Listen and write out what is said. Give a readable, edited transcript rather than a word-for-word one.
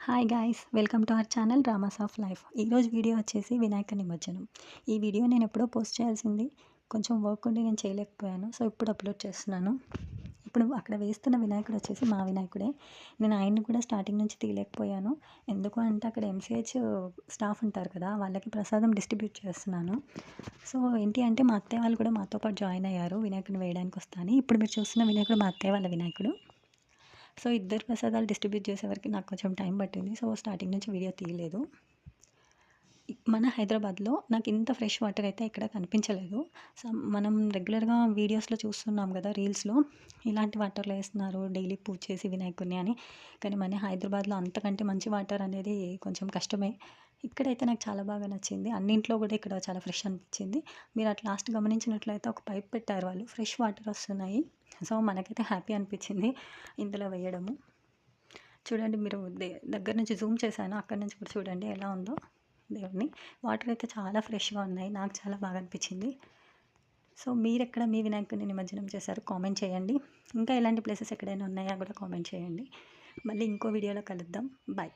Hi guys, welcome to our channel dramas of life. ఈరోజు video వచ్చేసి వినాయక నిమజ్జనం. ఈ వీడియో నేను ఎప్పుడో పోస్ట్ చేయాల్సింది, కొంచెం వర్క్ ఉండి నేను చేయలేకపోయాను. సో ఇప్పుడు అప్లోడ్ చేస్తున్నాను. ఇప్పుడు అక్కడ వేస్తున్న వినాయకుడు వచ్చేసి మా వినాయకుడే. నేను ఆయన్ని కూడా స్టార్టింగ్ నుంచి తీయలేకపోయాను. ఎందుకు అంటే అక్కడ ఎంసీహెచ్ స్టాఫ్ ఉంటారు కదా, వాళ్ళకి ప్రసాదం డిస్ట్రిబ్యూట్ చేస్తున్నాను. సో ఏంటి అంటే మా అత్తయ్య వాళ్ళు కూడా మాతో పాటు జాయిన్ అయ్యారు వినాయకుడిని వేయడానికి వస్తాను. ఇప్పుడు మీరు చూస్తున్న వినాయకుడు మా అత్తయ్య వాళ్ళ వినాయకుడు. సో ఇద్దరు ప్రసాదాలు డిస్ట్రిబ్యూట్ చేసేవరకు నాకు కొంచెం టైం పట్టింది. సో స్టార్టింగ్ నుంచి వీడియో తీయలేదు. మన హైదరాబాద్లో నాకు ఇంత ఫ్రెష్ వాటర్ అయితే ఎక్కడ కనిపించలేదు. సో మనం రెగ్యులర్గా వీడియోస్లో చూస్తున్నాం కదా, రీల్స్లో ఇలాంటి వాటర్లో వేస్తున్నారు డైలీ పూజ చేసి వినాయకుడిని అని. కానీ మన హైదరాబాద్లో అంతకంటే మంచి వాటర్ అనేది కొంచెం కష్టమే. ఇక్కడైతే నాకు చాలా బాగా నచ్చింది. అన్నింట్లో కూడా ఇక్కడ చాలా ఫ్రెష్ అనిపించింది. మీరు అట్ లాస్ట్ గమనించినట్లయితే ఒక పైప్ పెట్టారు వాళ్ళు, ఫ్రెష్ వాటర్ వస్తున్నాయి. సో మనకైతే హ్యాపీ అనిపించింది ఇందులో వేయడము. చూడండి, మీరు దగ్గర నుంచి జూమ్ చేశాను, అక్కడి నుంచి కూడా చూడండి ఎలా ఉందో దేవుడిని. వాటర్ అయితే చాలా ఫ్రెష్గా ఉన్నాయి, నాకు చాలా బాగా అనిపించింది. సో మీరెక్కడ మీ వినాయకుడిని నిమజ్జనం చేశారు కామెంట్ చేయండి. ఇంకా ఇలాంటి ప్లేసెస్ ఎక్కడైనా ఉన్నాయా కూడా కామెంట్ చేయండి. మళ్ళీ ఇంకో వీడియోలో కలుద్దాం. బాయ్.